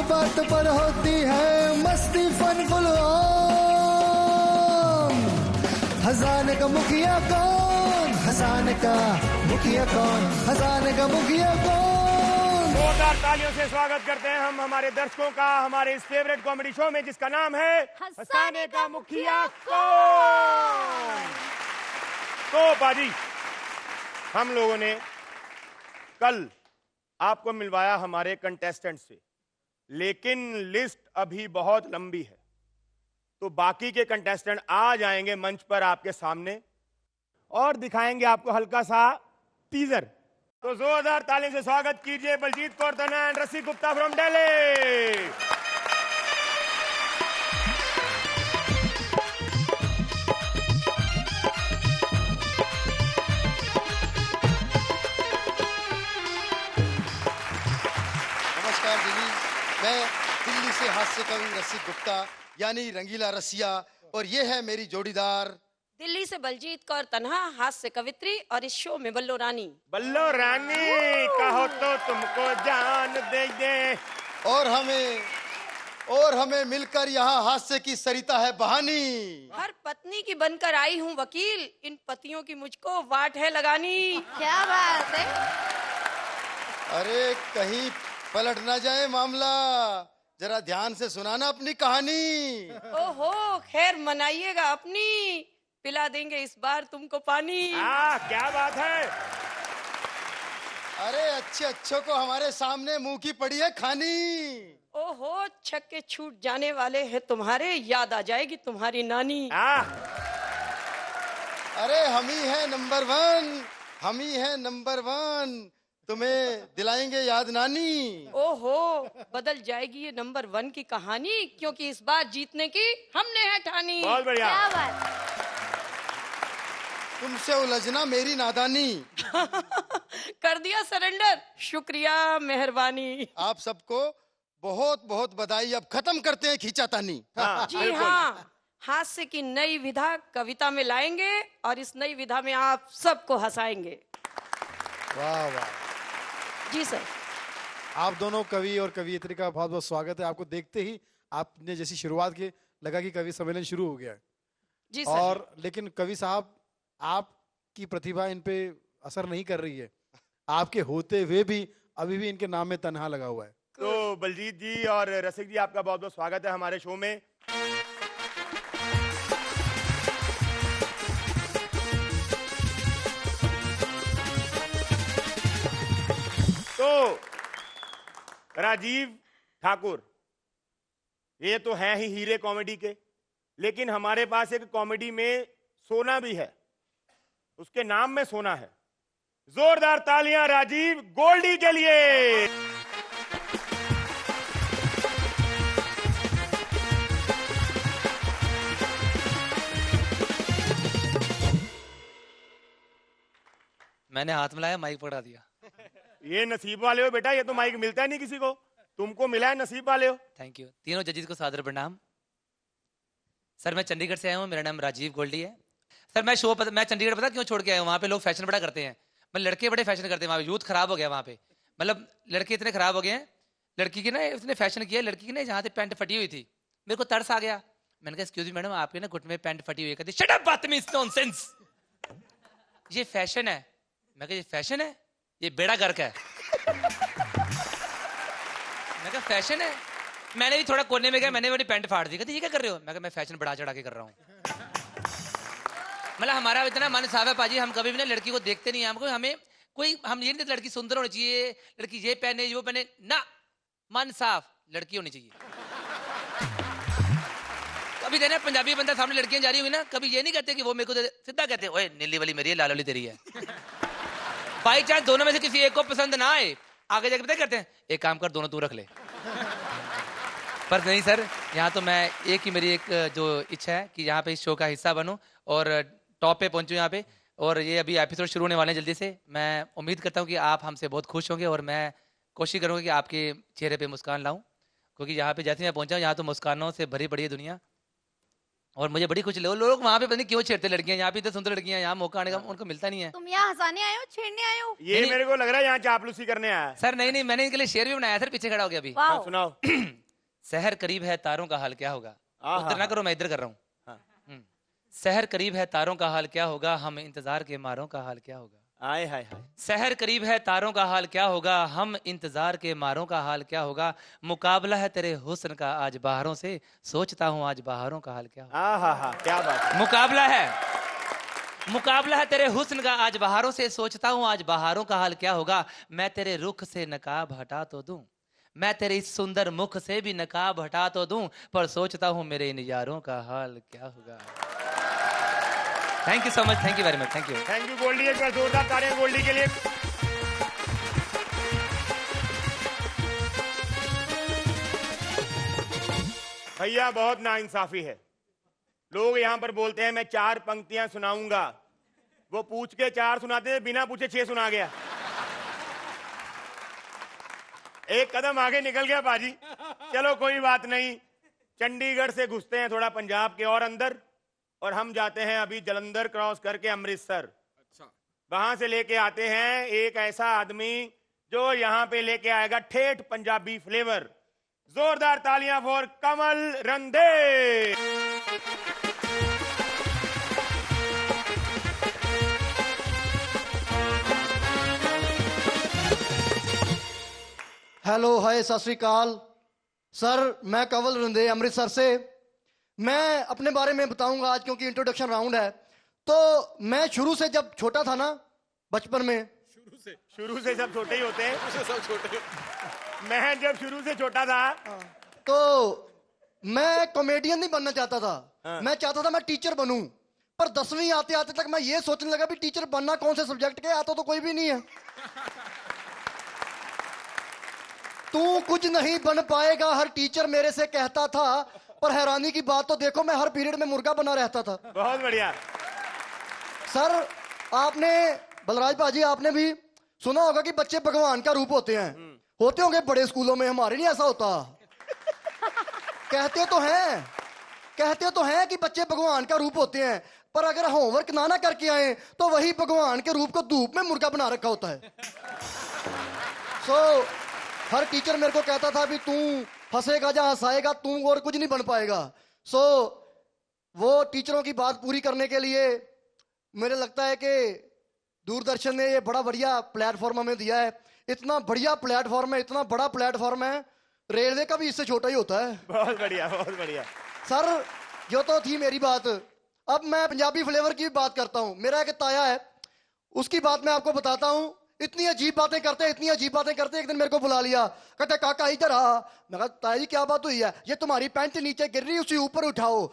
बात पर होती है मस्ती फन फुल ऑन। खजाने का मुखिया कौन, खजाने का मुखिया कौन, खजाने का मुखिया कौन। जोरदार तालियों से स्वागत करते हैं हम हमारे दर्शकों का हमारे इस फेवरेट कॉमेडी शो में जिसका नाम है हंसाने का मुखिया कौन। तो बाजी, हम लोगों ने कल आपको मिलवाया हमारे कंटेस्टेंट से, लेकिन लिस्ट अभी बहुत लंबी है, तो बाकी के कंटेस्टेंट आ जाएंगे मंच पर आपके सामने और दिखाएंगे आपको हल्का सा टीजर। तो जोरदार ताली से स्वागत कीजिए बलजीत कौर तन्हा and Rasik Gupta from Delhi. नमस्कार दिल्ली, मैं दिल्ली से हास्य कवि रसिक गुप्ता यानी रंगीला रसिया, और ये है मेरी जोड़ीदार दिल्ली से बलजीत कौर तन्हा हास्य कवित्री और इस शो में बल्लो रानी। बल्लो रानी कहो तो तुमको जान दे दे। और हमें मिलकर यहाँ हास्य की सरिता है बहानी। हर पत्नी की बनकर आई हूँ वकील, इन पतियों की मुझको वाट है लगानी। क्या बात है। अरे कहीं पलट ना जाए मामला, जरा ध्यान से सुनाना अपनी कहानी। ओहो खैर मनाइएगा अपनी, पिला देंगे इस बार तुमको पानी। क्या बात है। अरे अच्छों को हमारे सामने मुंह की पड़ी है खानी। ओहो छक्के छूट जाने वाले हैं तुम्हारे, याद आ जाएगी तुम्हारी नानी। अरे हम ही है नंबर वन, हम ही है नंबर वन, तुम्हें दिलाएंगे याद नानी। ओहो बदल जाएगी ये नंबर वन की कहानी, क्योंकि इस बार जीतने की हमने है ठानी। बहुत बढ़िया। क्या बात। तुमसे उलझना मेरी नादानी। कर दिया सरेंडर, शुक्रिया मेहरबानी। आप सबको बहुत बहुत बधाई। अब खत्म करते हैं खींचातानी। जी हाँ, हास्य की नई विधा कविता में लाएंगे और इस नई विधा में आप सबको हंसाएंगे। वाह वाह। जी सर। आप दोनों कवि और कवियत्री का बहुत बहुत स्वागत है। आपको देखते ही आपने जैसी शुरुआत की लगा कि कवि सम्मेलन शुरू हो गया है। जी सर। और लेकिन कवि साहब, आपकी प्रतिभा इन पे असर नहीं कर रही है। आपके होते हुए भी अभी भी इनके नाम में तन्हा लगा हुआ है। तो बलजीत जी और रसिक जी, आपका बहुत बहुत स्वागत है हमारे शो में। तो राजीव ठाकुर, ये तो हैं ही हीरे कॉमेडी के, लेकिन हमारे पास एक कॉमेडी में सोना भी है, उसके नाम में सोना है। जोरदार तालियां राजीव गोल्डी के लिए। मैंने हाथ मिलाया, माइक पकड़ा दिया। ये नसीब वाले हो बेटा, ये तो माइक मिलता है नहीं किसी को, तुमको मिला है, नसीब वाले हो। Thank you. तीनों जजेस को सादर प्रणाम। सर मैं चंडीगढ़ से आया हूँ, मेरा नाम राजीव गोल्डी है। सर मैं चंडीगढ़ पता क्यों छोड़ के आया हूँ, वहाँ पे लोग फैशन बड़ा करते हैं, मतलब लड़के बड़े फैशन करते हैं वहाँ पे। यूथ खराब हो गया वहाँ पे, मतलब लड़के इतने खराब हो गए हैं। लड़की की ना उसने फैशन किया, लड़की की ना जहाँ से पैंट फटी हुई थी, मेरे को तरस आ गया। मैंने कहा एक्सक्यूज मी मैडम, आपके ना घुटने में पैंट फटी हुई है। कहती शट अप बदतमीज, नॉनसेंस, ये फैशन है। मैं कहा ये फैशन है, ये बेड़ा गर्क है। मैं कहा फैशन है। मैंने भी थोड़ा कोने में गया, मैंने मेरी पैंट फाड़ दी। कहती ये क्या कर रहे हो? मैं कहा मैं फैशन बढ़ा चढ़ा के कर रहा हूँ। मतलब हमारा इतना मन साफ है पाजी, हम कभी भी ना लड़की को देखते नहीं हैं। हमको हमें कोई हम ये नहीं, लड़की सुंदर होनी चाहिए, लड़की ये पहने वो पहने ना, मन साफ लड़की होनी चाहिए। कभी देना पंजाबी बंदा सामने लड़कियां जा रही हुई ना, कभी ये नहीं कहते कि वो मेरे को सीधा कहते ओए नीली वाली मेरी है, लाल वाली तेरी है। बाई चांस दोनों में से किसी एक को पसंद ना आए, आगे जाके पता करते हैं एक काम कर दोनों तू रख ले। पर नहीं सर, यहाँ तो मैं एक ही मेरी एक जो इच्छा है कि यहाँ पे इस शो का हिस्सा बनूं और टॉप पे पहुंचूं यहाँ पे। और ये अभी एपिसोड शुरू होने वाले हैं जल्दी से। मैं उम्मीद करता हूँ कि आप हमसे बहुत खुश होंगे और मैं कोशिश करूँगा कि आपके चेहरे पे मुस्कान लाऊं, क्योंकि यहाँ पे जैसे मैं पहुंचा हूँ यहाँ तो मुस्कानों से भरी पड़ी है दुनिया। और मुझे बड़ी कुछ लोग वहाँ पे पता नहीं क्यों छेड़ते लड़कियां, यहाँ पे इतने सुंदर लड़कियां, यहाँ मौका आने का उनको मिलता नहीं है। तुम यहाँ हंसाने आए हो, छेड़ने आए हो? ये मेरे को लग रहा है यहाँ चापलूसी करने आया है। सर नहीं, मैंने इनके लिए शेर भी बनाया सर, पीछे खड़ा हो गया अभी। वाह। सुनाओ। शहर करीब है, तारों का हाल क्या होगा। उधर ना करो, मैं इधर कर रहा हूँ। हाँ। शहर करीब है, तारों का हाल क्या होगा, हम इंतजार के मारों का हाल क्या होगा। आए हाय हाय। शहर करीब है, तारों का हाल क्या होगा, हम इंतजार के मारों का हाल क्या होगा। मुकाबला है तेरे हुस्न का आज बाहरों से, सोचता हूँ आज बाहरों का हाल क्या होगा। हाँ, क्या बात है। मुकाबला है तेरे हुस्न का आज बहारों से, सोचता हूँ आज बहारों का हाल क्या होगा। मैं तेरे रुख से नकाब हटा तो दूं, मैं तेरे इस सुंदर मुख से भी नकाब हटा तो दूं, पर सोचता हूँ मेरे इन यारों का हाल क्या होगा। Thank you so much, thank you very much, thank you Goldie. एक बार जोरदार तालियां गोल्डी के लिए। भैया बहुत नाइंसाफी है। लोग यहाँ पर बोलते हैं मैं 4 पंक्तियां सुनाऊंगा, वो पूछ के 4 सुनाते हैं, बिना पूछे 6 सुना गया। एक कदम आगे निकल गया बाजी। चलो कोई बात नहीं, चंडीगढ़ से घुसते हैं थोड़ा पंजाब के और अंदर, और हम जाते हैं अभी जलंधर क्रॉस करके अमृतसर। अच्छा। वहां से लेके आते हैं एक ऐसा आदमी जो यहाँ पे लेके आएगा ठेठ पंजाबी फ्लेवर। जोरदार तालियां फॉर कमल रंधे। हेलो, हाय, सत श्री अकाल सर। मैं कंवल रंधे अमृतसर से। मैं अपने बारे में बताऊंगा आज, क्योंकि इंट्रोडक्शन राउंड है। तो मैं शुरू से जब छोटा था ना, बचपन में, शुरू से सब छोटे ही होते हैं। सब छोटे। मैं जब शुरू से छोटा था तो मैं कॉमेडियन नहीं बनना चाहता था। मैं चाहता था मैं टीचर बनूं। पर 10वीं आते आते तक मैं ये सोचने लगा भी टीचर बनना कौन से सब्जेक्ट के, आता तो कोई भी नहीं है। तू कुछ नहीं बन पाएगा हर टीचर मेरे से कहता था, पर हैरानी की बात तो देखो, मैं हर पीरियड में मुर्गा बना रहता था। बहुत बढ़िया सर। आपने बलराज भाजी, आपने भी सुना होगा कि बच्चे भगवान का रूप होते हैं। होते होंगे बड़े स्कूलों में, हमारे नहीं ऐसा होता। कहते तो हैं कि बच्चे भगवान का रूप होते हैं, पर अगर होमवर्क ना करके आए तो वही भगवान के रूप को धूप में मुर्गा बना रखा होता है। हर टीचर मेरे को कहता था भी तू फंसेगा जहां हंसाएगा, तू और कुछ नहीं बन पाएगा। वो टीचरों की बात पूरी करने के लिए मुझे लगता है कि दूरदर्शन ने ये बड़ा बढ़िया प्लेटफॉर्म हमें दिया है। इतना बढ़िया प्लेटफॉर्म है, इतना बड़ा प्लेटफॉर्म है, रेलवे का भी इससे छोटा ही होता है। बहुत बढ़िया, बहुत बढ़िया सर। जो तो थी मेरी बात। अब मैं पंजाबी फ्लेवर की भी बात करता हूँ। मेरा एक ताया है, उसकी बात मैं आपको बताता हूँ। इतनी अजीब बातें करते, एक दिन मेरे को बुला लिया, कहते काका इधर आ। मैं कहा ताया जी क्या बात हुई है? ये तुम्हारी पैंट नीचे गिर रही, उसी ऊपर उठाओ।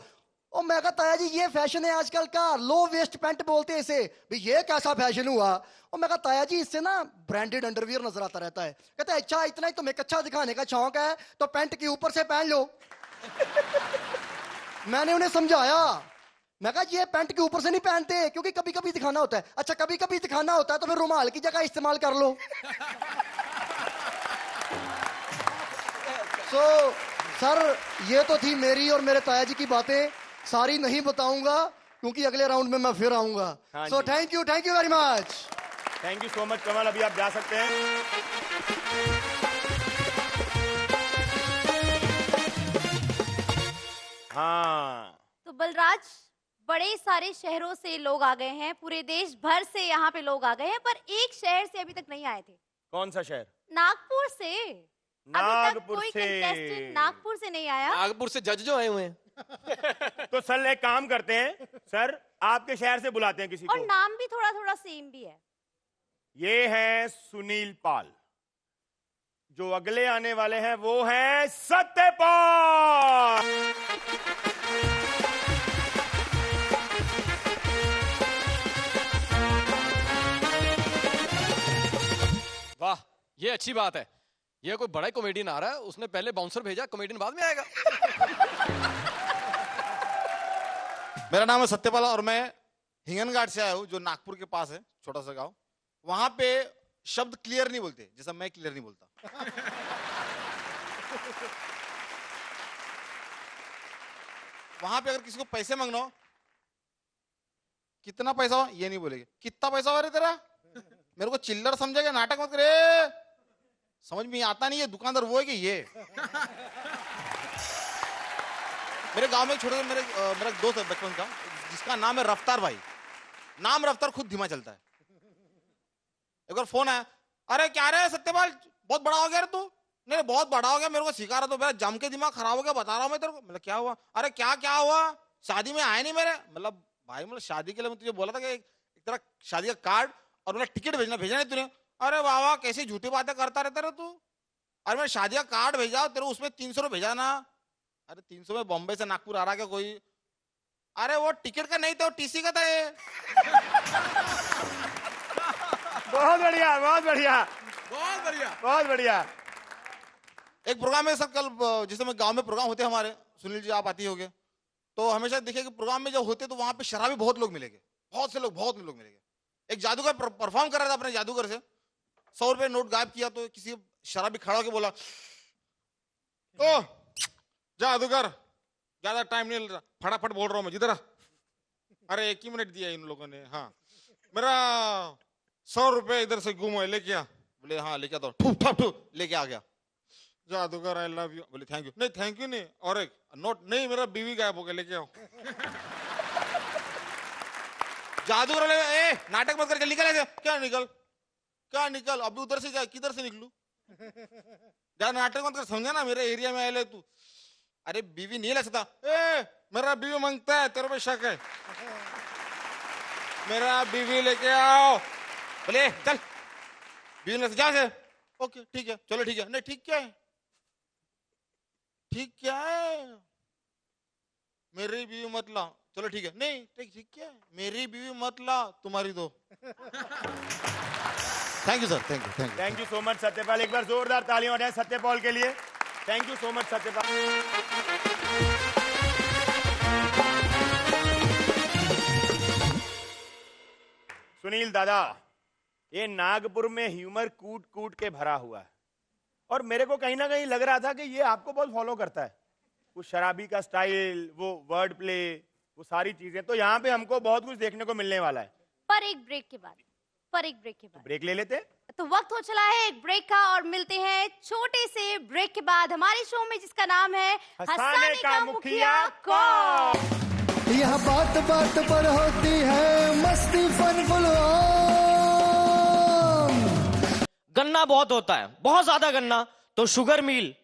और मैं कहा ताया जी ये फैशन है आजकल का, लो वेस्ट पैंट बोलते हैं इसे, भाई ये कैसा फैशन हुआ? और मैं कहा ताया जी इससे ना ब्रांडेड अंडरवियर नजर आता रहता है। कहते अच्छा इतना ही तुम्हें अच्छा दिखाने का शौक है तो पैंट के ऊपर से पहन लो। मैंने उन्हें समझाया, मैं कहा ये पैंट के ऊपर से नहीं पहनते, क्योंकि कभी कभी दिखाना होता है। अच्छा कभी कभी दिखाना होता है तो फिर रुमाल की जगह इस्तेमाल कर लो। सर ये तो थी मेरी और मेरे ताया जी की बातें। सारी नहीं बताऊंगा क्योंकि अगले राउंड में मैं फिर आऊंगा। Thank you very much. Thank you so much Kamal. अभी आप जा सकते हैं। हाँ, तो बलराज, बड़े सारे शहरों से लोग आ गए हैं, पूरे देश भर से यहाँ पे लोग आ गए हैं, पर एक शहर से अभी तक नहीं आए थे। कौन सा शहर? नागपुर से। नागपुर कोई से। कंटेस्टेंट नागपुर से नहीं आया। नागपुर से जज जो आए हुए हैं। तो सर एक काम करते हैं, सर आपके शहर से बुलाते हैं किसी और को। नाम भी थोड़ा थोड़ा सेम भी है। ये है सुनील पाल। जो अगले आने वाले हैं वो हैं सत्यपाल। वाह, ये अच्छी बात है। ये कोई बड़ा कॉमेडियन आ रहा है, उसने पहले बाउंसर भेजा, कॉमेडियन बाद में आएगा। मेरा नाम है सत्यपाल और मैं हिंगनघाट से आया हूँ, जो नागपुर के पास है, छोटा सा गांव। वहां पे शब्द क्लियर नहीं बोलते, जैसा मैं क्लियर नहीं बोलता। वहां पे अगर किसी को पैसे मांगना हो, कितना पैसा हो ये नहीं बोलेंगे, कितना पैसा हो रे तेरा, मेरे को चिल्लर समझेगा, नाटक मत करे, समझ में आता नहीं है दुकानदार वो है कि ये। मेरे गांव में छोटे मेरा दोस्त है बचपन का, जिसका नाम है रफ्तार भाई। नाम रफ्तार खुद धीमा चलता है। एक बार फोन आया, अरे क्या रे सत्यपाल, बहुत बड़ा हो गया रे तू। नहीं बहुत बड़ा हो गया, मेरे को सिखा रहा तो मेरा जम के दिमाग खराब हो गया, बता रहा हूँ मैं तेरे को। मतलब क्या हुआ? अरे क्या क्या हुआ, शादी में आए नहीं मेरे। मतलब भाई मतलब शादी के लिए मैं तुझे बोला था कि एक तरह शादी का कार्ड और मेरा टिकट भेजना नहीं तूने। अरे वाह कैसी झूठी बातें करता रहता रे तू। अरे मैं शादी का कार्ड भेजा तेरे, उसमें 300 रुपये भेजा ना। अरे 300 में बॉम्बे से नागपुर आ रहा क्या कोई? अरे वो टिकट का नहीं था, वो टीसी का था ये। बहुत बढ़िया, बहुत बढ़िया, बहुत बढ़िया, बहुत बढ़िया। एक प्रोग्राम है सब, कल जिस समय गांव में प्रोग्राम होते हमारे, सुनील जी आप आती होगे, तो हमेशा देखिए कि प्रोग्राम में जब होते तो वहां पे शराबी बहुत लोग मिलेंगे, बहुत लोग मिलेंगे। एक जादूगर परफॉर्म कर रहा था अपने जादूगर से, 100 रुपए नोट गायब किया तो किसी शराबी खड़ा होकर बोला, ओ जादूगर ज्यादा टाइम नहीं लग रहा, फटाफट बोल रहा हूं मैं, जिधर। अरे 1 ही मिनट दिया इन लोगों ने। हाँ मेरा 100 रुपए इधर से गुम है, लेके आ। बोले हाँ लेके आता हूँ, लेके आ गया। जादूगर आई लव यू। बोले थैंक यू। नहीं थैंक यू नहीं, और एक नोट नहीं, मेरा बीवी गायब हो गया, लेके आओ। जादूगर बोले ए नाटक मत करके निकल ऐसे। क्या निकल अभी उधर से जा, किधर से निकलू? जा नाटक मत कर, समझा ना, मेरे एरिया में आए तू। अरे बीवी नहीं ले सकता। ए मेरा बीवी मांगता है, तेरे पे शक है, मेरा बीवी लेके आओ। बोले चल बीवी ले जा से। ओके ठीक है, चलो ठीक है। नहीं ठीक क्या है? ठीक क्या है? मेरी बीवी मत ला। चलो ठीक है। नहीं ठीक क्या है? मेरी बीवी मत ला, तुम्हारी दो। Thank you sir, thank you so much Satyapal. एक बार जोरदार तालियां हो जाए सत्यपाल के लिए। Thank you so much Satyapal. Sunil दादा, ये नागपुर में ह्यूमर कूट कूट के भरा हुआ है, और मेरे को कहीं ना कहीं लग रहा था कि ये आपको बहुत फॉलो करता है, वो शराबी का स्टाइल, वो वर्ड प्ले, वो सारी चीजें। तो यहाँ पे हमको बहुत कुछ देखने को मिलने वाला है। पर एक ब्रेक के बाद ब्रेक ले लेते। तो वक्त हो चला है एक ब्रेक का, और मिलते हैं छोटे से ब्रेक के बाद हमारे शो में, जिसका नाम है हंसाने का मुखिया कौन। यहाँ बात बात पर होती है मस्ती, फन फुल। गन्ना बहुत होता है, बहुत ज्यादा गन्ना तो शुगर मिल,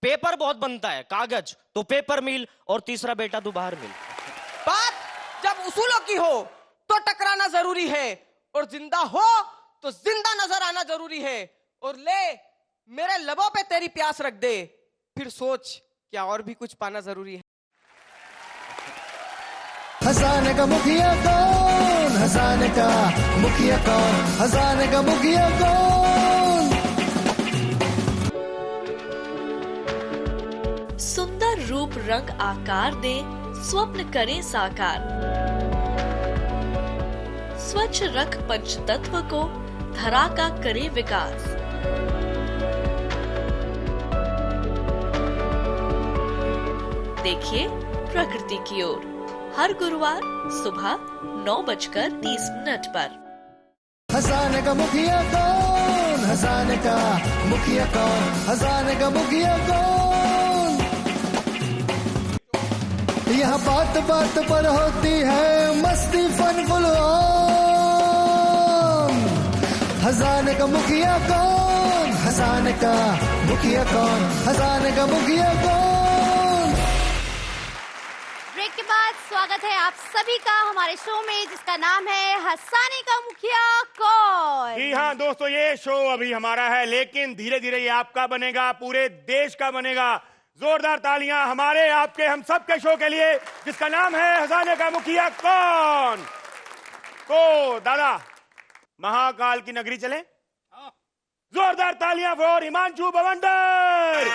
पेपर बहुत बनता है, कागज तो पेपर मिल, और तीसरा बेटा तू बाहर मिल। बात जब उसूलों की हो तो टकराना जरूरी है, और जिंदा हो तो जिंदा नजर आना जरूरी है। और ले मेरे लबों पे तेरी प्यास रख दे, फिर सोच क्या और भी कुछ पाना जरूरी है। हंसाने का मुखिया कौन, हंसाने का मुखिया कौन, हंसाने का मुखिया कौन। सुंदर रूप रंग आकार दे, स्वप्न करें साकार। स्वच्छ रख पंचतत्व को, धरा का करे विकास। देखिए प्रकृति की ओर, हर गुरुवार सुबह 9:30 पर। हंसाने का मुखिया कौन, हंसाने का मुखिया कौन, हंसाने का मुखिया कौन। यहाँ बात बात पर होती है मस्ती, फन फुल। हंसाने का मुखिया कौन, हंसाने का मुखिया कौन, हंसाने का मुखिया कौन। ब्रेक के बाद स्वागत है आप सभी का हमारे शो में, जिसका नाम है हंसाने का मुखिया कौन। जी हाँ दोस्तों, ये शो अभी हमारा है, लेकिन धीरे धीरे ये आपका बनेगा, पूरे देश का बनेगा। जोरदार तालियां हमारे, आपके, हम सब के शो के लिए, जिसका नाम है हंसाने का मुखिया कौन। तो दादा, महाकाल की नगरी चलें? जोरदार तालियां फॉर हिमांशु बवंडर।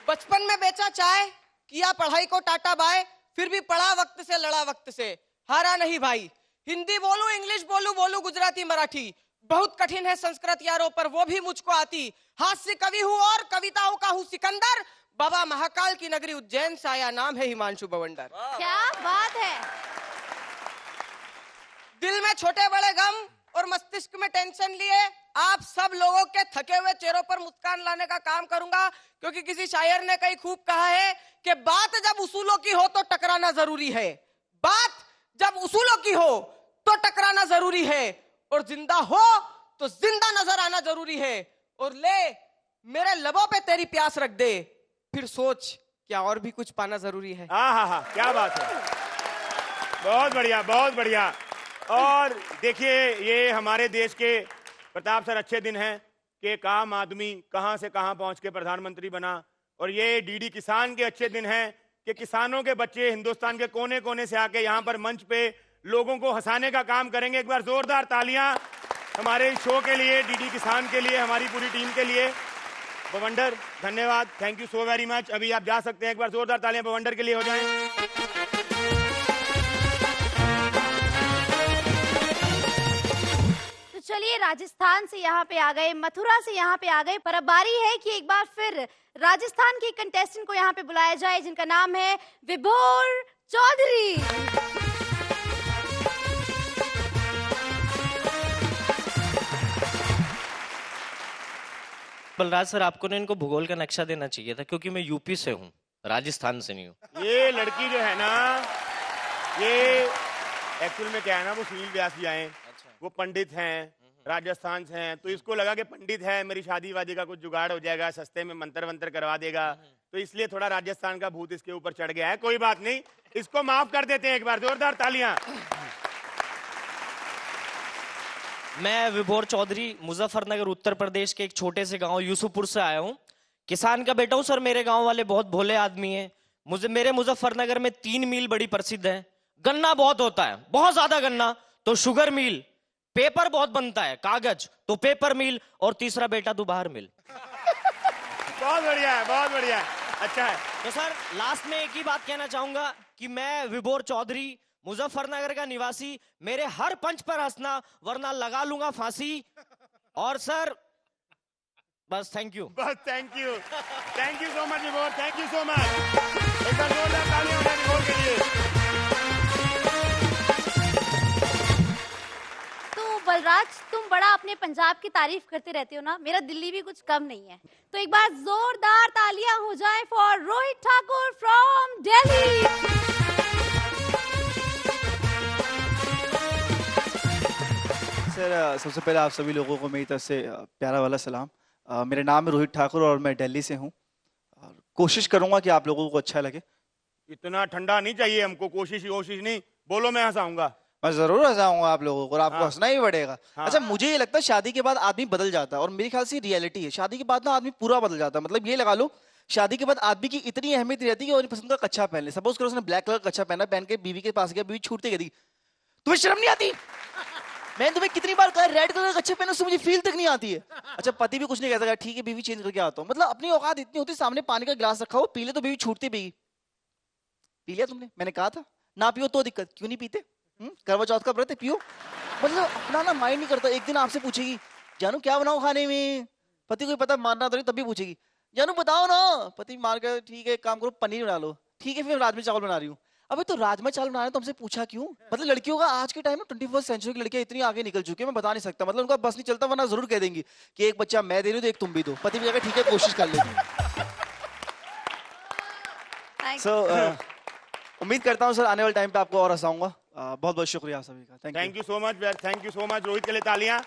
बचपन में बेचा चाय, किया पढ़ाई को टाटा बाय, फिर भी पढ़ा वक्त से, लड़ा वक्त से, हारा नहीं भाई। हिंदी बोलूं, इंग्लिश बोलूं, बोलूं गुजराती मराठी, बहुत कठिन है संस्कृत यारों, पर वो भी मुझको आती। हास्य कवि हूँ और कविताओं का हूँ सिकंदर। बाबा महाकाल की नगरी उज्जैन से आया, नाम है हिमांशु बवंडर। क्या बात है। दिल में छोटे बड़े गम और मस्तिष्क में टेंशन लिए आप सब लोगों के थके हुए चेहरों पर मुस्कान लाने का काम करूंगा, क्योंकि किसी शायर ने कई खूब कहा है कि बात जब उसूलों की हो तो टकराना जरूरी है। बात जब उसूलों की हो तो टकराना जरूरी है, और जिंदा हो तो जिंदा नजर आना जरूरी है। और ले मेरे लबों पे तेरी प्यास रख दे, फिर सोच क्या और भी कुछ पाना जरूरी है। हाँ, क्या बात है, बहुत बढ़िया, बहुत बढ़िया। और देखिए, ये हमारे देश के प्रताप सर अच्छे दिन हैं कि एक आम आदमी कहां से कहां पहुंच के प्रधानमंत्री बना, और ये डीडी किसान के अच्छे दिन हैं कि किसानों के बच्चे हिंदुस्तान के कोने कोने से आके यहाँ पर मंच पे लोगों को हंसाने का काम करेंगे। एक बार जोरदार तालियां हमारे शो के लिए, डीडी किसान के लिए, हमारी पूरी टीम के लिए। बवंडर, धन्यवाद, thank you so very much. अभी आप जा सकते हैं। एक बार जोरदार तालियां बवंडर के लिए हो जाएं। तो चलिए, राजस्थान से यहाँ पे आ गए, मथुरा से यहाँ पे आ गए, पर अब बारी है कि एक बार फिर राजस्थान के कंटेस्टेंट को यहाँ पे बुलाया जाए, जिनका नाम है विभोर चौधरी। बलराज सर, आपको ने इनको भूगोल का नक्शा देना चाहिए था, क्योंकि मैं यूपी से हूँ, राजस्थान से नहीं हूँ। ये लड़की जो है ना, ये एक्चुअल में क्या है ना, वो सुनील व्यास जी आए, वो पंडित हैं, राजस्थान से हैं, तो इसको लगा कि पंडित है, मेरी शादी वादी का कुछ जुगाड़ हो जाएगा, सस्ते में मंत्र वंत्र करवा देगा, तो इसलिए थोड़ा राजस्थान का भूत इसके ऊपर चढ़ गया है। कोई बात नहीं, इसको माफ कर देते हैं। एक बार जोरदार तालियां। मैं विभोर चौधरी मुजफ्फरनगर उत्तर प्रदेश के एक छोटे से गांव यूसुफपुर से आया हूं। किसान का बेटा हूं सर। मेरे गांव वाले बहुत भोले आदमी हैं। मेरे मुजफ्फरनगर में 3 मिल बड़ी प्रसिद्ध है। गन्ना बहुत होता है, बहुत ज्यादा गन्ना, तो शुगर मिल। पेपर बहुत बनता है, कागज, तो पेपर मिल। और तीसरा बेटा तू बाहर मिल। बहुत बढ़िया है, बहुत बढ़िया है, अच्छा है। तो सर लास्ट में एक ही बात कहना चाहूंगा कि मैं विभोर चौधरी, मुजफ्फरनगर का निवासी, मेरे हर पंच पर हंसना वरना लगा लूंगा फांसी। और सर बस, थैंक यू। बस थैंक यू सो मच विभोर, थैंक यू सो मच। एक बार जोरदार तालियां हो जाए विभोर के लिए। तो बलराज, तुम बड़ा अपने पंजाब की तारीफ करते रहते हो ना, मेरा दिल्ली भी कुछ कम नहीं है। तो एक बार जोरदार तालियां हो जाए for Rohit Thakur from Delhi. Sir, सबसे पहले आप सभी लोगों को मेरी तरफ से प्यारा वाला सलाम। मेरा नाम है रोहित ठाकुर और मैं दिल्ली से हूँ। कोशिश करूंगा कि आप लोगों को अच्छा लगे। इतना ठंडा नहीं चाहिए हमको, कोशिश नहीं, बोलो मैं हंसाऊंगा। मैं जरूर हंसाऊंगा आप लोगों को, और आपको हंसना ही पड़ेगा। अच्छा, मुझे ये लगता है शादी के बाद आदमी बदल जाता है, और मेरे ख्याल से रियलिटी है। शादी के बाद ना आदमी पूरा बदल जाता है। मतलब ये लगा लो, शादी के बाद आदमी की इतनी अहमियत रहती है कि वो पसंद का कच्छा पहन ले। सपोज करो उसने ब्लैक कलर कच्छा पहना, पहन के बीवी के पास गया, बीवी छूटते गई, तुम्हें शर्म नहीं आती? मैंने तुम्हें कितनी बार कहा रेड कलर का कच्छा पहनो, उससे मुझे फील तक नहीं आती है। अच्छा, पति भी कुछ नहीं कहता, ठीक है बीवी चेंज करके आता हूँ। मतलब अपनी औकात इतनी होती, सामने पानी का गिलास रखा हो, पी ले तो बीवी छूटती भी। पी लिया तुमने? मैंने कहा था ना पियो तो दिक्कत, क्यों नहीं पीते? करवा चौथ का व्रत है, पियो। मतलब अपना ना माइंड नहीं करता। एक दिन आपसे पूछेगी, जानू क्या बनाओ खाने में? पति को पता मारना तो नहीं, तभी पूछेगी जानू बताओ ना। पति मार कर, ठीक है एक काम करो पनीर बना लो। ठीक है फिर राजमा चावल बना रही हूँ। अबे तो राजमा चावल बना रहे तो हमसे पूछा क्यों? मतलब लड़कियों का आज के टाइम में 21st सेंचुरी की लड़कियां इतनी आगे निकल चुकी है, मैं बता नहीं सकता। मतलब उनका बस नहीं चलता, वरना जरूर कह देंगी कि एक बच्चा मैं दे रही हूँ तो एक तुम भी दो। पति भी कहेगा ठीक है कोशिश कर लेंगे। सो उम्मीद करता हूँ सर आने वाले टाइम पे आपको और हंसाऊंगा। बहुत बहुत शुक्रिया आप सभी का। Thank you so much, thank you so much. Rohit के लिए तालियां।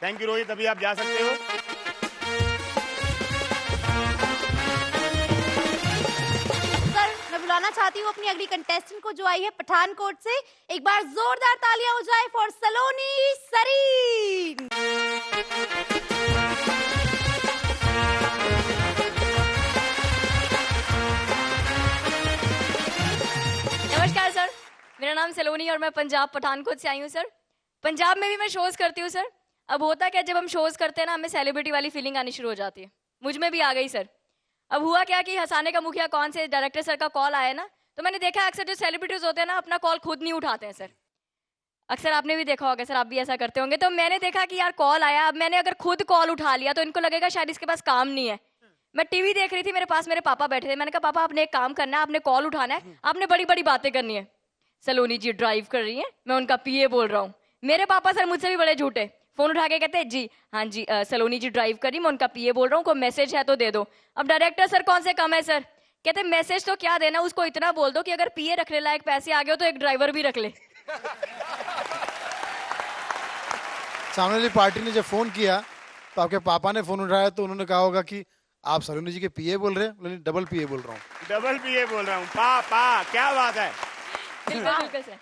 थैंक यू रोहित, अभी आप जा सकते हो। बुलाना चाहती हूँ अपनी अगली कंटेस्टेंट को, जो आई है पठानकोट से। एक बार जोरदार तालियां हो जाए फॉर सलोनी सरीन। नमस्कार सर, मेरा नाम सलोनी और मैं पंजाब पठानकोट से आई हूँ सर। पंजाब में भी मैं शोज करती हूँ सर। अब होता क्या, जब हम शोज करते हैं ना, हमें सेलिब्रिटी वाली फीलिंग आनी शुरू हो जाती है। मुझ में भी आ गई सर। अब हुआ क्या कि हंसाने का मुखिया कौन से डायरेक्टर सर का कॉल आया ना, तो मैंने देखा अक्सर जो सेलिब्रिटीज होते हैं ना, अपना कॉल खुद नहीं उठाते हैं सर। अक्सर आपने भी देखा होगा सर, आप भी ऐसा करते होंगे। तो मैंने देखा कि यार कॉल आया, अब मैंने अगर खुद कॉल उठा लिया तो इनको लगेगा शायद इसके पास काम नहीं है। मैं टीवी देख रही थी, मेरे पास मेरे पापा बैठे थे। मैंने कहा पापा आपने एक काम करना है, आपने कॉल उठाना है, आपने बड़ी बड़ी बातें करनी है। सलोनी जी ड्राइव कर रही हैं, मैं उनका पीए बोल रहा हूँ। मेरे पापा सर मुझसे भी बड़े झूठे, फोन उठा के कहते हैं जी हाँ जी सलोनी जी ड्राइव कर रही, मैं उनका पीए बोल रहा हूँ, कोई मैसेज है तो दे दो। अब डायरेक्टर सर कौन से कम है सर, कहते मैसेज तो क्या देना, उसको इतना बोल दो कि अगर पीए रखने लायक पैसे आ गए हो तो एक ड्राइवर भी रख ले। सामने वाली पार्टी ने जब फोन किया तो आपके पापा ने फोन उठाया तो उन्होंने कहा होगा कि आप सलोनी जी के पीए बोल रहे हैं, डबल पीए बोल रहा हूँ। डबल पीए बोल रहा हूँ, पापा क्या बात है। बिल्कुल सर।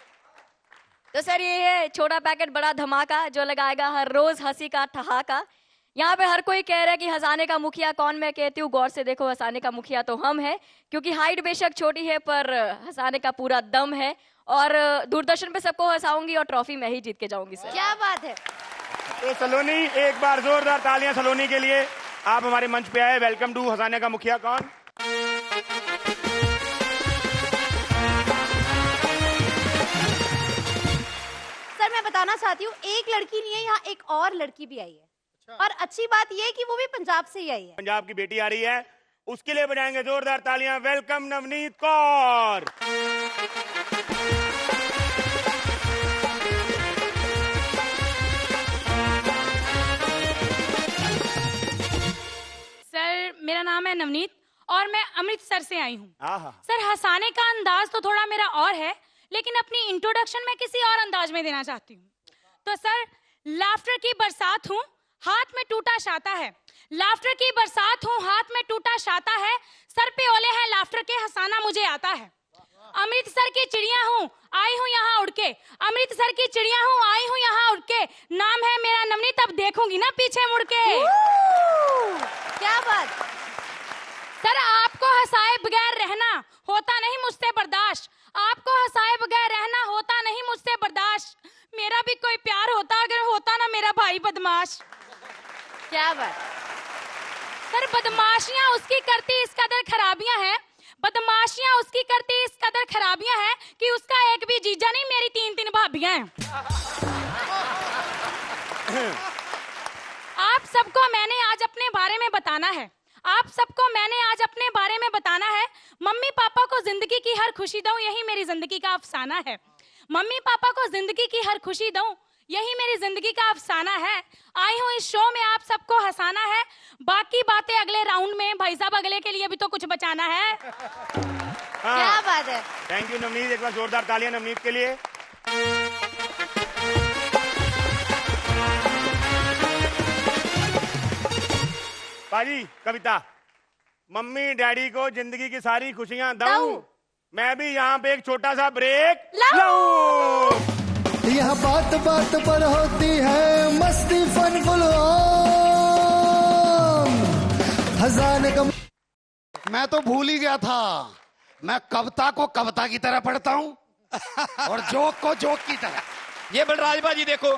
तो सर ये है छोटा पैकेट बड़ा धमाका, जो लगाएगा हर रोज हंसी का ठहाका। यहाँ पे हर कोई कह रहा है कि हंसाने का मुखिया कौन, मैं कहती हूँ गौर से देखो हंसाने का मुखिया तो हम है, क्योंकि हाइट बेशक छोटी है पर हंसाने का पूरा दम है। और दूरदर्शन पे सबको हंसाऊंगी और ट्रॉफी मैं ही जीत के जाऊंगी सर। क्या बात है। तो सलोनी, एक बार जोरदार तालियां सलोनी के लिए। आप हमारे मंच पे आए, वेलकम टू हंसाने का मुखिया कौन। सर मैं बताना चाहती हूँ एक लड़की नहीं है, यहाँ एक और लड़की भी आई है। और अच्छी बात यह है कि वो भी पंजाब से ही आई है। पंजाब की बेटी आ रही है, उसके लिए बजाएंगे जोरदार तालियां। वेलकम नवनीत कौर। सर मेरा नाम है नवनीत और मैं अमृतसर से आई हूँ। सर हंसाने का अंदाज तो थोड़ा मेरा और है, लेकिन अपनी इंट्रोडक्शन मैं किसी और अंदाज में देना चाहती हूँ। तो सर लाफ्टर की बरसात हूँ, हाथ में टूटा छाता है। लाफ्टर की बरसात हूँ, हाथ में टूटा छाता है। सर पे ओले हैं लाफ्टर के, हंसाना मुझे आता है। अमृतसर की चिड़िया हूँ, आई हूँ यहाँ उड़ के। अमृतसर की चिड़िया हूँ, आई हूँ यहाँ उड़ के। नाम है मेरा नवनीत, अब देखूंगी ना पीछे मुड़ के। क्या बात। सर आपको हंसाए बगैर रहना होता नहीं मुझसे बर्दाश्त। आपको हंसाए बगैर रहना होता नहीं मुझसे बर्दाश्त। मेरा भी कोई प्यार होता अगर होता ना मेरा भाई बदमाश। क्या बात। सर बदमाशियां उसकी करती इस कदर खराबियां हैं, बदमाशियां उसकी करती इस कदर खराबियां हैं कि उसका एक भी जीजा नहीं, मेरी 3-3 भाभियां हैं। आप सबको मैंने आज अपने बारे में बताना है। आप सबको मैंने आज अपने बारे में बताना है। मम्मी पापा को जिंदगी की हर खुशी दूं, यही मेरी जिंदगी का अफसाना है। मम्मी पापा को जिंदगी की हर खुशी दूं, यही मेरी जिंदगी का अफसाना है। आई हूँ इस शो में आप सबको हंसाना है। बाकी बातें अगले राउंड में, भाई साहब अगले के लिए भी तो कुछ बचाना है। क्या बात है। थैंक यू नवनीत, एक बार जोरदार तालियां नवनीत के लिए। पाजी कविता, मम्मी डैडी को जिंदगी की सारी खुशियां दूं, मैं भी यहाँ पे एक छोटा सा ब्रेक लूं। यह बात बात पर होती है मस्ती फन फुल हंसाने का। मैं तो भूल ही गया था, मैं कविता को कविता की तरह पढ़ता हूँ और जोक को जोक की तरह। ये बलराज भाजी देखो,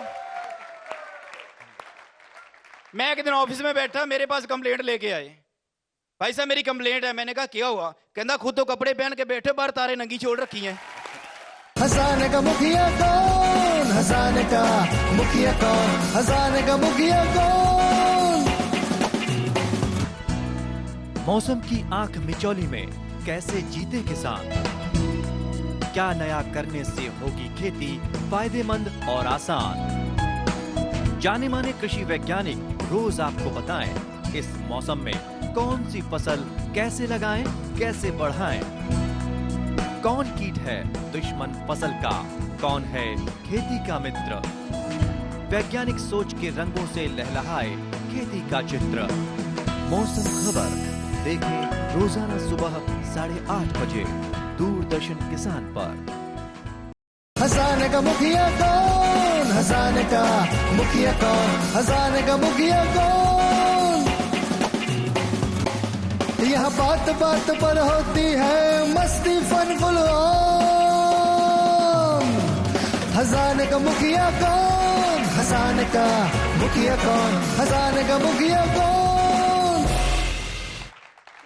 मैं एक दिन ऑफिस में बैठा, मेरे पास कंप्लेंट लेके आए। भाई साहब मेरी कंप्लेंट है। मैंने कहा क्या हुआ? कहना खुद तो कपड़े पहन के बैठे, बाहर तारे नंगी छोड़ रखी हैं। हंसाने का मुखिया कौन, हंसाने का मुखिया कौन, हंसाने का मुखिया कौन। मौसम की आंख मिचौली में कैसे जीते किसान, क्या नया करने से होगी खेती फायदेमंद और आसान। जाने माने कृषि वैज्ञानिक रोज आपको बताएं इस मौसम में कौन सी फसल कैसे लगाएं, कैसे बढ़ाएं। कौन कीट है दुश्मन फसल का, कौन है खेती का मित्र। वैज्ञानिक सोच के रंगों से लहलहाए खेती का चित्र। मौसम खबर देखें रोजाना सुबह 8:30 बजे दूरदर्शन किसान पर। हंसाने का मुखिया कौन, हंसाने का मुखिया कौन, हंसाने का मुखिया कौन। यह बात बात पर होती है मस्ती फन फुल हंसाने का मुखिया कौन, हंसाने का मुखिया कौन, हंसाने का मुखिया कौन।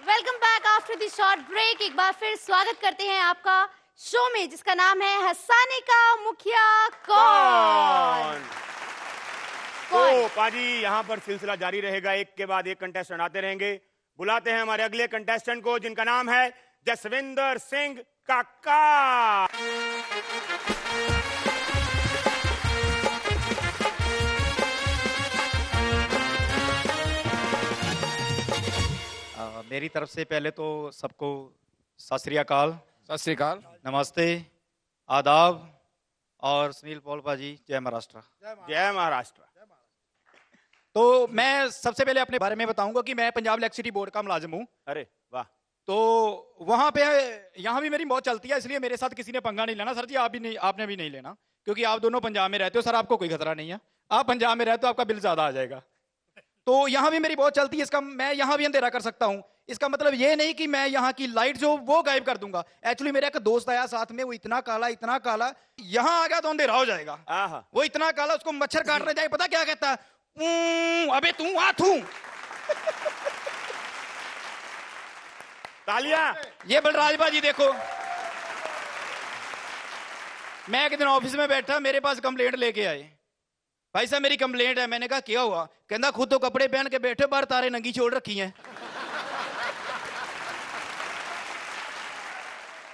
Welcome back after the short break. एक बार फिर स्वागत करते हैं आपका शो में जिसका नाम है हंसाने का मुखिया कौन। तो पाजी यहाँ पर सिलसिला जारी रहेगा, एक के बाद एक कंटेस्टेंट आते रहेंगे। बुलाते हैं हमारे अगले कंटेस्टेंट को जिनका नाम है जसविंदर सिंह काका। मेरी तरफ से पहले तो सबको सत श्री अकाल, नमस्ते, आदाब और सुनील पॉल पाजी जय महाराष्ट्र। जय महाराष्ट्र। तो मैं सबसे पहले अपने बारे में बताऊंगा कि मैं पंजाब इलेक्ट्रिसिटी बोर्ड का मुलाजिम हूँ। अरे वाह। तो वहां पे यहाँ भी मेरी मौत चलती है, इसलिए मेरे साथ किसी ने पंगा नहीं लेना। सर जी आप भी नहीं, आपने भी नहीं लेना, क्योंकि आप दोनों पंजाब में रहते हो। सर आपको कोई खतरा नहीं है, आप पंजाब में रहते हो, आपका बिल ज्यादा आ जाएगा। तो यहाँ भी मेरी बहुत चलती है, इसका मैं यहाँ भी अंधेरा कर सकता हूँ। इसका मतलब ये नहीं कि मैं यहाँ की लाइट जो वो गायब कर दूंगा। एक्चुअली मेरा एक दोस्त आया साथ में, वो इतना काला यहाँ आ गया तो अंधेरा हो जाएगा। वो इतना काला, उसको मच्छर काटने जाए पता क्या कहता है, अबे तू आ थू। तालियां। ये बलराज भाजी देखो, मैं एक दिन ऑफिस में बैठा, मेरे पास कंप्लेंट लेके आए, भाई साहब मेरी कंप्लेंट है। मैंने कहा क्या हुआ? कहना खुद तो कपड़े पहन के बैठे, बाहर तारे नंगी छोड़ रखी हैं।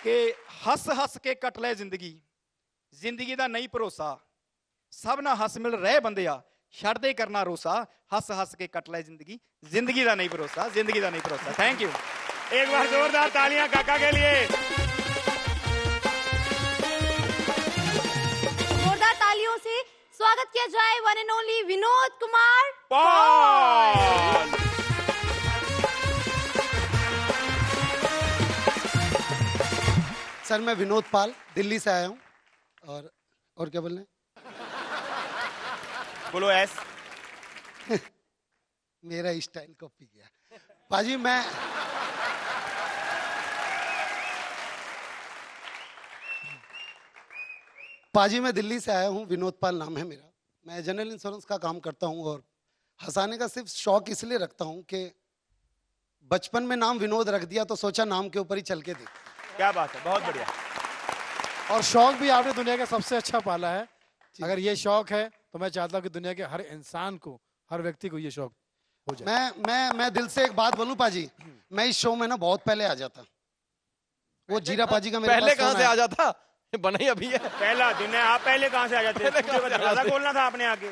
कि हस हस के कट ले जिंदगी, जिंदगी दा नहीं भरोसा, सब ना हस मिल रहे बंदिया, छड़ दे करना रोसा, हस हस के कट ले जिंदगी, जिंदगी दा नहीं भरोसा, जिंदगी दा नहीं भरोसा। Thank you. एक बार जोरदार तालियां काका के लिए। जोरदार तालियों से स्वागत किया जाए one and only Vinod Kumar Paul. Sir मैं विनोद पाल दिल्ली से आया हूँ। और क्या बोलना है? बोलो एस। मेरा स्टाइल कॉपी किया पाजी। मैं दिल्ली से आया हूँ, विनोद पाल नाम है मेरा। मैं जनरल इंश्योरेंस का काम करता हूँ और हंसाने का सिर्फ शौक इसलिए रखता हूँ कि बचपन में नाम विनोद रख दिया तो सोचा नाम के ऊपर ही चल के देख। क्या बात है, बहुत बढ़िया। और शौक भी आपने दुनिया का सबसे अच्छा पाला है। अगर ये शौक है तो मैं चाहता हूँ कि दुनिया के हर इंसान को, हर व्यक्ति को ये शौक हो जाए। मैं दिल से एक बात बोलूं पाजी, मैं इस शो में ना बहुत पहले आ जाता। वो जीरा पाजी का मेरे पहले कहाँ से आ जाता? बना ही अभी है। पहला दिन है, आप पहले कहाँ से आ जाते? दरवाजा खोलना था आपने आके।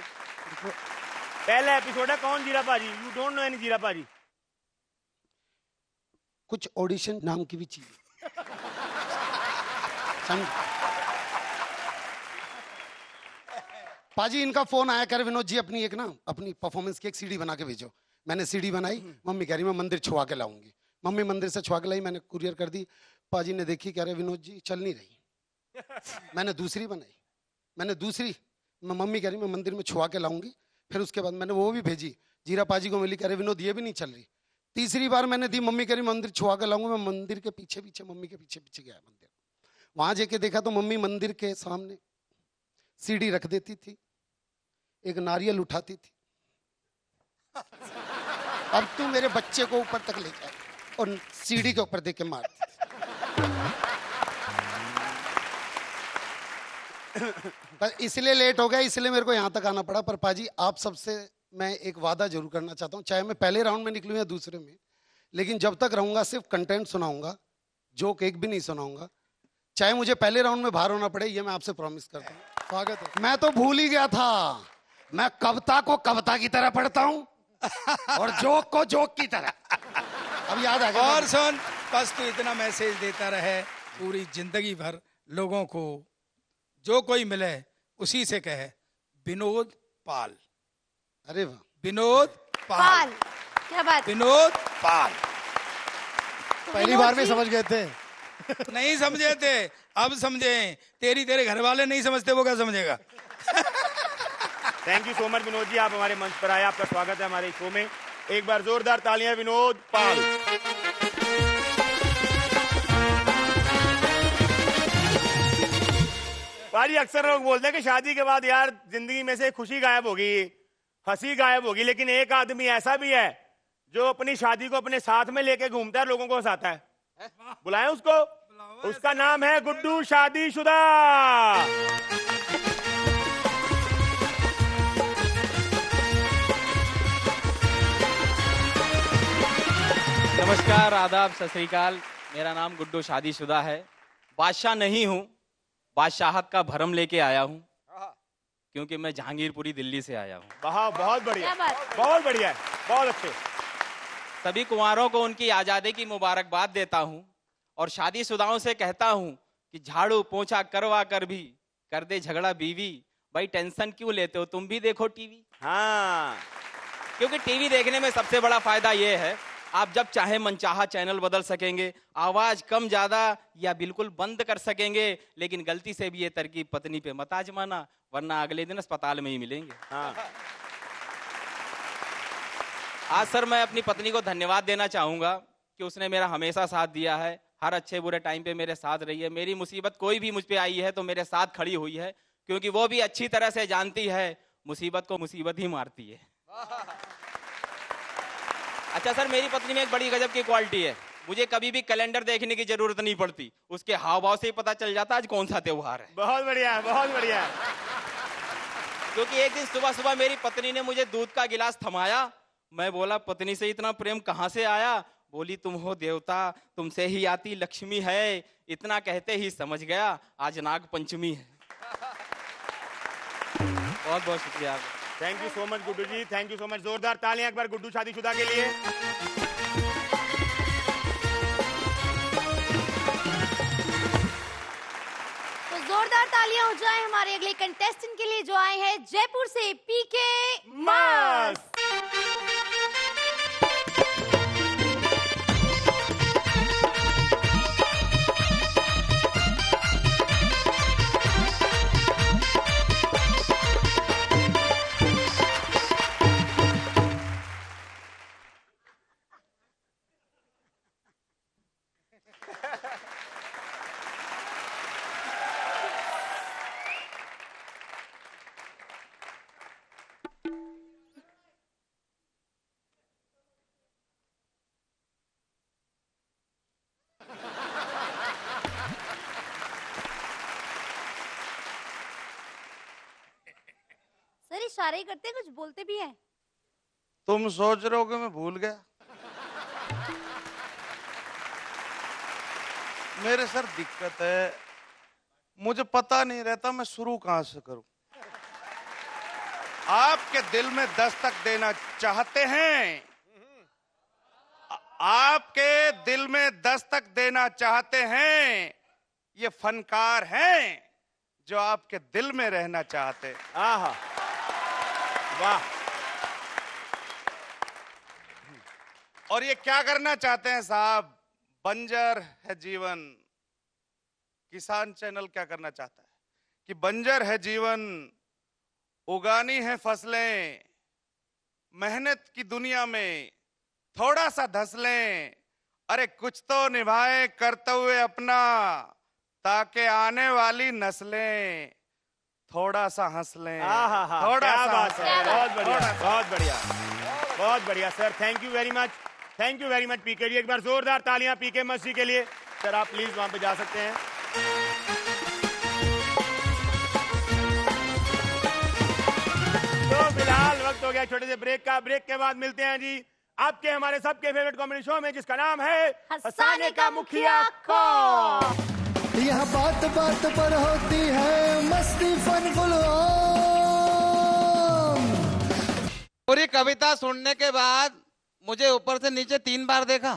पहला एपिसोड है कौन जीरा पाजी? यू डोंट नो एनी जीरा पाजी? कुछ ऑडिशन नाम की भी चीज। पाजी इनका फोन आया, कर विनोद जी अपनी परफॉर्मेंस की एक सीडी बना के भेजो। मैंने सीडी बनाई, मम्मी कह रही मैं मंदिर छुआ के लाऊंगी। मम्मी मंदिर से छुआ के लाई, मैंने कुरियर कर दी। पाजी ने देखी, कह रहे विनोद जी चल नहीं रही। मैंने दूसरी बनाई, मम्मी कह रही मैं मंदिर में छुआ के लाऊंगी। फिर उसके बाद मैंने वो भी भेजी, जीरा पाजी को मिली, कह रहे विनोद ये भी नहीं चल रही। तीसरी बार मैंने दी, मम्मी कह रही मंदिर छुआ के लाऊंगा। मैं मंदिर के पीछे मम्मी के पीछे गया मंदिर। वहां जाके देखा तो मम्मी मंदिर के सामने सीढ़ी रख देती थी, एक नारियल उठाती थी। अब तू मेरे बच्चे को ऊपर तक ले जाए, और सीढ़ी के ऊपर दे के मारती थी। पर इसलिए लेट हो गया, इसलिए मेरे को यहां तक आना पड़ा। पर पाजी आप सबसे मैं एक वादा जरूर करना चाहता हूँ, चाहे मैं पहले राउंड में निकलूं या दूसरे में, लेकिन जब तक रहूंगा सिर्फ कंटेंट सुनाऊंगा, जोक एक भी नहीं सुनाऊंगा। चाहे मुझे पहले राउंड में बाहर होना पड़े, ये मैं आपसे प्रॉमिस करता हूँ। स्वागत है। मैं तो भूल ही गया था, मैं कविता को कविता की तरह पढ़ता हूँ और जोक को जोक की तरह। अब याद आ गया। और सुन, बस तू इतना मैसेज देता रहे पूरी जिंदगी भर लोगों को, जो कोई मिले उसी से कहे विनोद पाल। अरे वाह, विनोद पाल। क्या बात। विनोद पाल। पहली बार में समझ गए थे। नहीं समझे थे, अब समझे। तेरे घर वाले नहीं समझते, वो क्या समझेगा? Thank you so much Vinod ji, आप हमारे मंच पर आए, आपका स्वागत है हमारे शो में। एक बार जोरदार तालियां विनोद पाल। पाजी अक्सर लोग बोलते हैं कि शादी के बाद यार जिंदगी में से खुशी गायब होगी, हंसी गायब होगी, लेकिन एक आदमी ऐसा भी है जो अपनी शादी को अपने साथ में लेके घूमता है, लोगों को हंसाता है। बुलाएं उसको। उसका नाम है गुड्डू शादीशुदा। नमस्कार, आदाब, सत श्री अकाल। मेरा नाम गुड्डू शादीशुदा है। बादशाह नहीं हूँ, बादशाहत का भरम लेके आया हूँ, क्योंकि मैं जहांगीरपुरी दिल्ली से आया हूँ। बहुत बढ़िया, बहुत बढ़िया, बहुत अच्छे। सभी कुंवारों को उनकी आजादी की मुबारकबाद देता हूँ और शादीशुदाओं से कहता हूँ कि झाड़ू पोंछा करवा कर भी कर दे झगड़ा बीवी। भाई टेंशन क्यों लेते हो, तुम भी देखो टीवी। हाँ, क्योंकि टीवी देखने में सबसे बड़ा फायदा ये है, आप जब चाहे मनचाहा चैनल बदल सकेंगे, आवाज कम ज्यादा या बिल्कुल बंद कर सकेंगे, लेकिन गलती से भी ये तरकीब पत्नी पे मत आजमाना, वरना अगले दिन अस्पताल में ही मिलेंगे। हाँ। आज सर मैं अपनी पत्नी को धन्यवाद देना चाहूंगा कि उसने मेरा हमेशा साथ दिया है, हर अच्छे बुरे टाइम पे मेरे साथ रही है। मेरी मुसीबत कोई भी मुझ पे आई है तो मेरे साथ खड़ी हुई है, क्योंकि वो भी अच्छी तरह से जानती है मुसीबत को मुसीबत ही मारती है। अच्छा सर, मेरी पत्नी में एक बड़ी गजब की क्वालिटी है, मुझे कभी भी कैलेंडर देखने की जरूरत नहीं पड़ती, उसके हाव भाव से ही पता चल जाता आज कौन सा त्योहार है। बहुत बढ़िया, बहुत बढ़िया। क्योंकि एक दिन सुबह सुबह मेरी पत्नी ने मुझे दूध का गिलास थमाया, मैं बोला पत्नी से इतना प्रेम कहाँ से आया? बोली तुम हो देवता, तुमसे ही आती लक्ष्मी है। इतना कहते ही समझ गया आज नाग पंचमी है। बहुत बहुत शुक्रिया। Thank you so much Guddu ji, thank you so much. जोरदार तालियां एक बार गुड्डू शादीशुदा के लिए। तो जोरदार तालियां हो जाए हमारे अगले कंटेस्टेंट के लिए जो आए हैं जयपुर से, पीके मास। सर इशारे ही करते हैं, कुछ बोलते भी हैं। तुम सोच रहे हो कि मैं भूल गया? मेरे सर दिक्कत है, मुझे पता नहीं रहता मैं शुरू कहां से करूं। आपके दिल में दस्तक देना चाहते हैं, आपके दिल में दस्तक देना चाहते हैं, ये फनकार हैं जो आपके दिल में रहना चाहते। आहा, वाह। और ये क्या करना चाहते हैं साहब? बंजर है जीवन। किसान चैनल क्या करना चाहता है कि बंजर है जीवन, उगानी है फसलें, मेहनत की दुनिया में थोड़ा सा धंस लें, अरे कुछ तो निभाए कर्तव्य अपना, ताकि आने वाली नस्लें थोड़ा सा हंस लें। थोड़ा सा बात है। बहुत बढ़िया, बहुत बढ़िया, बहुत बढ़िया sir. Thank you very much, thank you very much PK ji. एक बार जोरदार तालियां पीके मस्ती के लिए। सर आप प्लीज वहां पे जा सकते हैं। तो फिलहाल वक्त हो गया छोटे से ब्रेक का। ब्रेक के बाद मिलते हैं जी आपके हमारे सबके फेवरेट कॉमेडी शो में, जिसका नाम है हंसाने का मुखिया कौन। यहाँ बात बात पर होती है मस्ती फन फुल। पूरी कविता सुनने के बाद मुझे ऊपर से नीचे 3 बार देखा।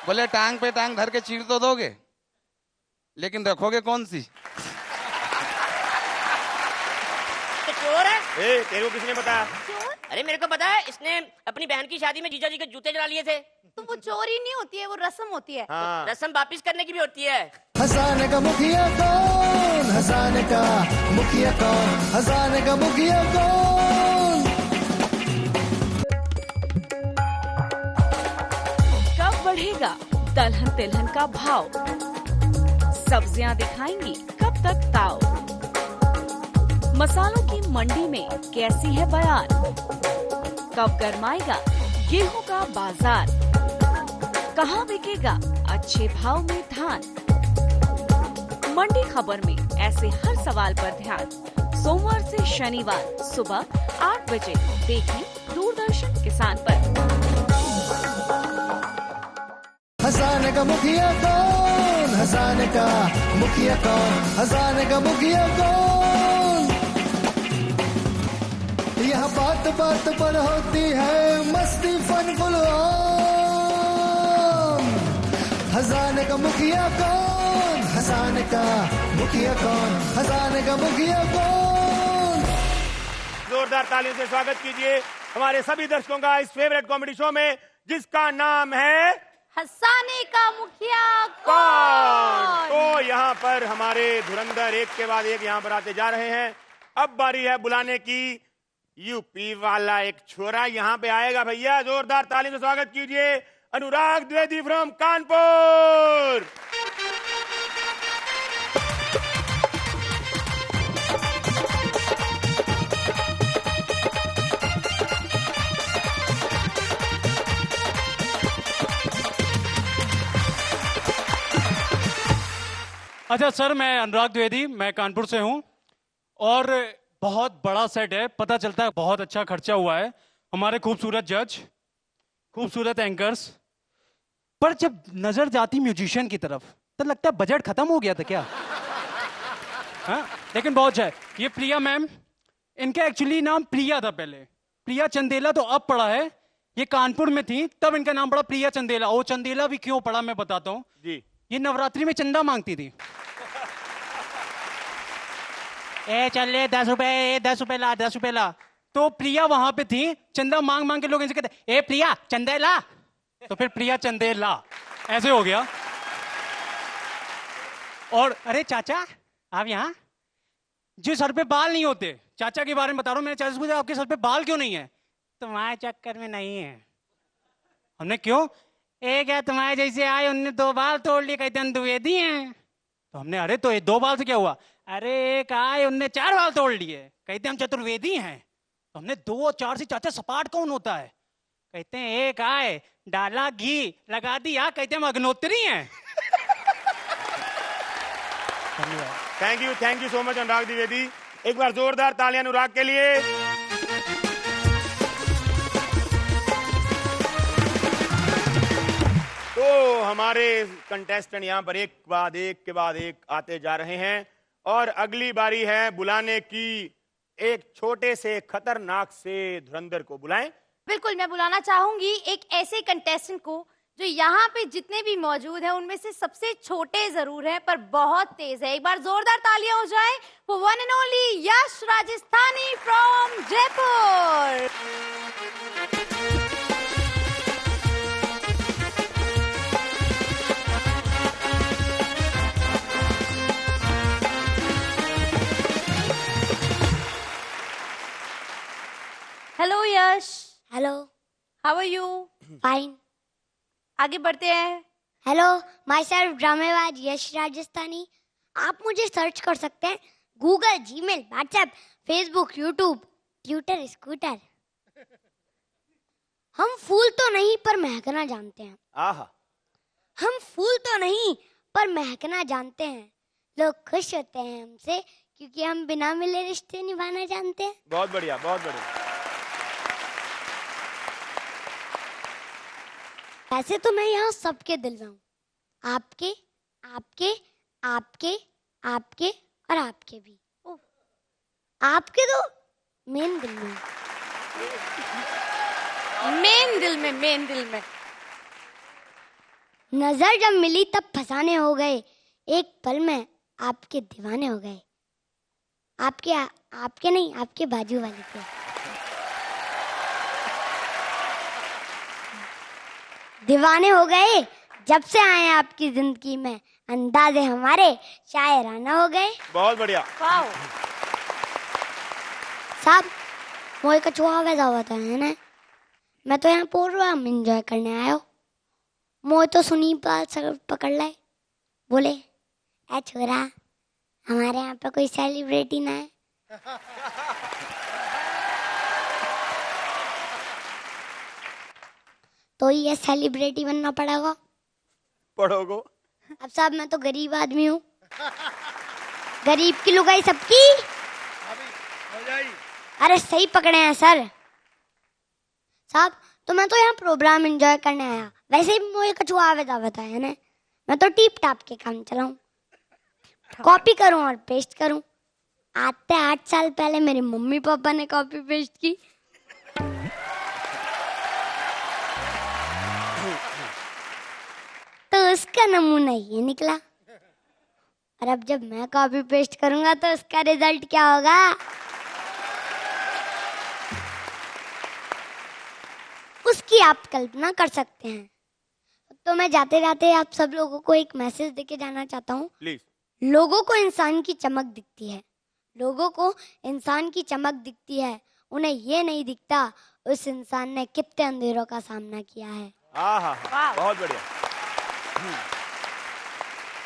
बोले टांग पे टांग धर के चीर तो दोगे, लेकिन रखोगे कौन सी? तो चोर है। तेरे को किसने बताया? अरे मेरे को पता है, इसने अपनी बहन की शादी में जीजा जी के जूते जला लिए थे। तो वो चोरी नहीं होती है, वो रस्म होती है। हाँ। रस्म वापिस करने की भी होती है। हंसाने का मुखिया कौन, हंसाने का मुखिया कौन, हंसाने का मुखिया कौन। कब बढ़ेगा दलहन तिलहन का भाव, सब्जियां दिखाएंगी कब तक ताव, मसालों की मंडी में कैसी है बयान, कब गरमाएगा गेहूं का बाजार, कहाँ बिकेगा अच्छे भाव में धान। मंडी खबर में ऐसे हर सवाल पर ध्यान। सोमवार से शनिवार सुबह 8 बजे देखिए दूरदर्शन किसान पर। हंसाने का मुखिया कौन, हंसाने का मुखिया कौन, हंसाने का मुखिया कौन। यहाँ बात बात पर होती है मस्ती फन फुल ऑन। हंसाने का मुखिया कौन, हंसाने का मुखिया कौन, हंसाने का मुखिया कौन। जोरदार तालियों से स्वागत कीजिए हमारे सभी दर्शकों का इस फेवरेट कॉमेडी शो में जिसका नाम है हंसाने का मुखिया कौन। तो यहाँ पर हमारे धुरंधर एक के बाद एक यहाँ पर आते जा रहे हैं। अब बारी है बुलाने की। यूपी वाला एक छोरा यहाँ पे आएगा भैया, जोरदार ताली से स्वागत कीजिए अनुराग द्विवेदी फ्रॉम कानपुर। अच्छा सर, मैं अनुराग द्विवेदी, मैं कानपुर से हूँ और बहुत बड़ा सेट है, पता चलता है बहुत अच्छा खर्चा हुआ है। हमारे खूबसूरत जज, खूबसूरत एंकर्स, पर जब नजर जाती म्यूजिशियन की तरफ तो लगता है बजट खत्म हो गया था क्या? हाँ, लेकिन बहुत अच्छा है। ये प्रिया मैम, इनका एक्चुअली नाम प्रिया था पहले, प्रिया चंदेला तो अब पड़ा है। ये कानपुर में थी तब इनका नाम पड़ा प्रिया चंदेला। वो चंदेला भी क्यों पड़ा मैं बताता हूँ जी। ये नवरात्रि में चंदा मांगती थी। ए चल ले 10 रुपए, 10 रुपए ला, 10 रुपए ला। तो प्रिया वहां पे थी, चंदा मांग मांग के लोग इनसे कहते ए प्रिया चंदे ला, तो फिर प्रिया चंदे ला, ऐसे हो गया। और अरे चाचा आप यहाँ, जो सर पे बाल नहीं होते, चाचा के बारे में बता रहा हूँ। मैंने चाचा से पूछा आपके सर पे बाल क्यों नहीं है? तुम्हारे चक्कर में नहीं है। हमने क्यों? एक है तुम्हारे जैसे आए, उनने 2 बाल तोड़ लिए, कहते हम द्विवेदी हैं। तो हमने अरे तो ये 2 बाल से क्या हुआ? अरे एक आए उनने 4 बाल तोड़ लिए, कहते हम चतुर्वेदी हैं। तो हमने 2 और 4 से चाचा सपाट कौन होता है? कहते हैं एक आए डाला घी लगा दिया, कहते हम अग्नोत्री हैं। थैंक यू सो मच अनुराग द्विवेदी। एक बार जोरदार तालियां अनुराग के लिए। तो हमारे कंटेस्टेंट यहाँ पर एक के बाद एक आते जा रहे हैं और अगली बारी है बुलाने की। एक छोटे से खतरनाक से धुरंधर को बुलाएं। बिल्कुल, मैं बुलाना चाहूंगी एक ऐसे कंटेस्टेंट को जो यहाँ पे जितने भी मौजूद हैं उनमें से सबसे छोटे जरूर हैं पर बहुत तेज है। एक बार जोरदार तालियां हो जाए for one and only Yash Rajasthani from Jaipur. Hello Yash. Hello. How are you? Fine. आगे बढ़ते हैं। हेलो, माई सेल्फ ड्रामेबाज यश राजस्थानी। आप मुझे सर्च कर सकते हैं Google, Gmail, WhatsApp, Facebook, YouTube, Twitter, scooter. हम फूल तो नहीं पर महकना जानते हैं। आहा। हम फूल तो नहीं पर महकना जानते हैं। लोग खुश होते हैं हमसे क्योंकि हम बिना मिले रिश्ते निभाना जानते हैं। बहुत बढ़िया, बहुत बढ़िया। वैसे तो मैं यहाँ सबके दिल में हूँ, आपके, आपके, आपके, आपके और आपके भी। आपके तो मेन दिल में, मेन दिल में। नजर जब मिली तब फसाने हो गए, एक पल में आपके दीवाने हो गए। आपके नहीं, आपके बाजू वाले के। दीवाने हो गए जब से आए आपकी जिंदगी में, अंदाजे हमारे शायराना हो गए। बहुत बढ़िया। वाह साहब, मोए का चुहा वैसा होता है ना। मैं तो यहाँ प्रोग्राम एंजॉय करने आया हूँ। मोए तो सुनी बात पकड़ लाए, बोले ए छोरा हमारे यहाँ पे कोई सेलिब्रिटी ना है। तो ये सेलिब्रिटी बनना पड़ेगा। पढ़ोगो। अब साहब मैं तो गरीब आदमी हूँ, गरीब की लुगाई सबकी। अरे सही पकड़े हैं सर साहब। तो मैं तो यहाँ प्रोग्राम एंजॉय करने आया, वैसे ही मुझे कछुआ आवे दावत है ना, मैं तो टीप टाप के काम चलाऊं, कॉपी करूं और पेस्ट करूं। आज से 8 साल पहले मेरे मम्मी पापा ने कॉपी पेस्ट की, तो उसका नमूना ये निकला। और अब जब मैं कॉपी पेस्ट करूंगा तो उसका रिजल्ट क्या होगा? उसकी आप कल्पना कर सकते हैं। तो मैं जाते जाते आप सब लोगों को एक मैसेज देके जाना चाहता हूँ। प्लीज। लोगों को इंसान की चमक दिखती है, लोगों को इंसान की चमक दिखती है, उन्हें ये नहीं दिखता उस इंसान ने कितने अंधेरों का सामना किया है। बहुत बढ़िया।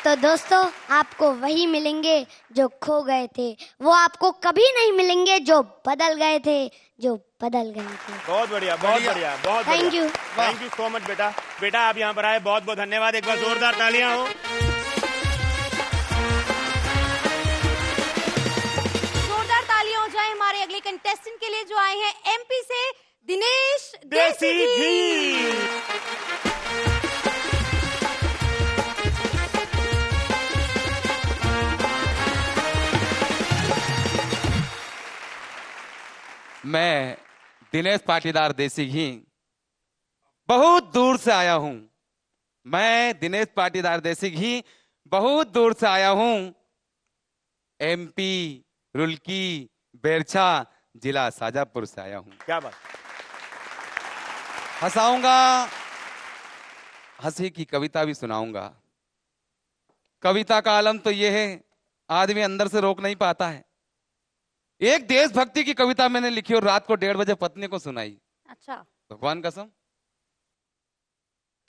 तो दोस्तों आपको वही मिलेंगे जो खो गए थे, वो आपको कभी नहीं मिलेंगे जो बदल गए थे, जो बदल गए थे। बहुत बढ़िया, बहुत बढ़िया, बहुत बढ़िया। Thank you, thank you so much बेटा। बेटा आप यहाँ पर आए, बहुत बहुत धन्यवाद। एक बार जोरदार तालियां हो। जोरदार तालियां हो जाए हमारे अगले कंटेस्टेंट के लिए जो आए हैं एमपी से, दिनेश देसी घी। मैं दिनेश पाटीदार देसी घी बहुत दूर से आया हूं। मैं दिनेश पाटीदार देसी घी बहुत दूर से आया हूं। एमपी रुल्की बेरछा जिला शाजापुर से आया हूं। क्या बात। हंसाऊंगा, हंसी की कविता भी सुनाऊंगा। कविता का आलम तो यह है, आदमी अंदर से रोक नहीं पाता है। एक देशभक्ति की कविता मैंने लिखी और रात को 1:30 बजे पत्नी को सुनाई। अच्छा। भगवान कसम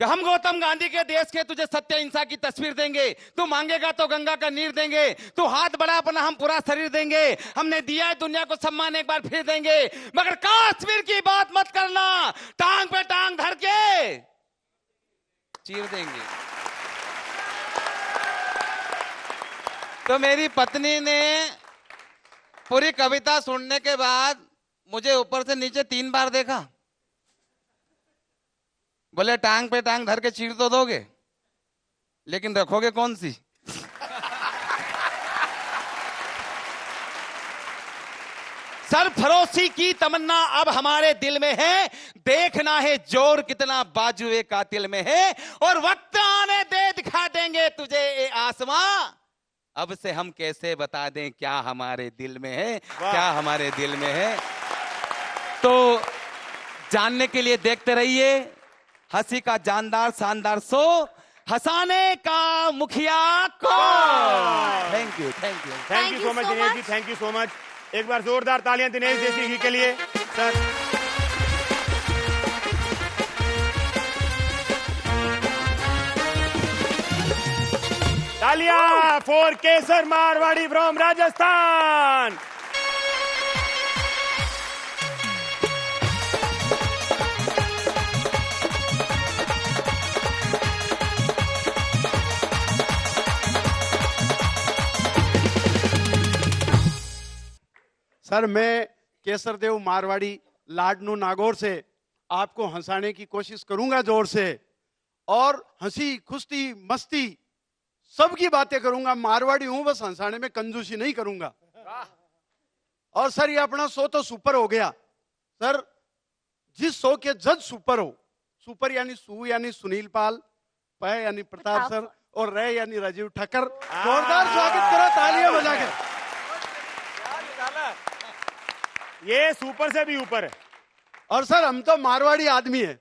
कि हम गौतम गांधी के देश के तुझे सत्य हिंसा की तस्वीर देंगे, तू मांगेगा तो गंगा का नीर देंगे, तू हाथ बढ़ा अपना हम पूरा शरीर देंगे, हमने दिया है दुनिया को सम्मान एक बार फिर देंगे, मगर कश्मीर की बात मत करना, टांग पे टांग धर के चीर देंगे। तो मेरी पत्नी ने पूरी कविता सुनने के बाद मुझे ऊपर से नीचे 3 बार देखा। बोले टांग पे टांग धर के चीर तो दोगे, लेकिन रखोगे कौन सी? सरफरोशी की तमन्ना अब हमारे दिल में है, देखना है जोर कितना बाजुए कातिल में है, और वक्त आने दे दिखा देंगे तुझे ए आसमां, अब से हम कैसे बता दें क्या हमारे दिल में है, क्या हमारे दिल में है। तो जानने के लिए देखते रहिए हंसी का जानदार शानदार शो, हंसाने का मुखिया कौन। Thank you, thank you, thank you so much Dinesh ji, thank you so much. एक बार जोरदार तालियां दिनेश देसी घी के लिए सर। तालियां for Kesar Marwari from Rajasthan. Sir मैं केसर देव मारवाड़ी लाडनू नागौर से आपको हंसाने की कोशिश करूंगा जोर से, और हंसी खुशी मस्ती सबकी बातें करूंगा। मारवाड़ी हूं, बस हंसाने में कंजूसी नहीं करूंगा। और सर ये अपना शो तो सुपर हो गया सर, जिस शो के जज सुपर हो, सुपर यानी सु यानी सुनील पाल, प यानी प्रताप सर, और रे यानी राजीव ठक्कर। जोरदार स्वागत करो तालियां बजा के। ये सुपर से भी ऊपर है। और सर हम तो मारवाड़ी आदमी है,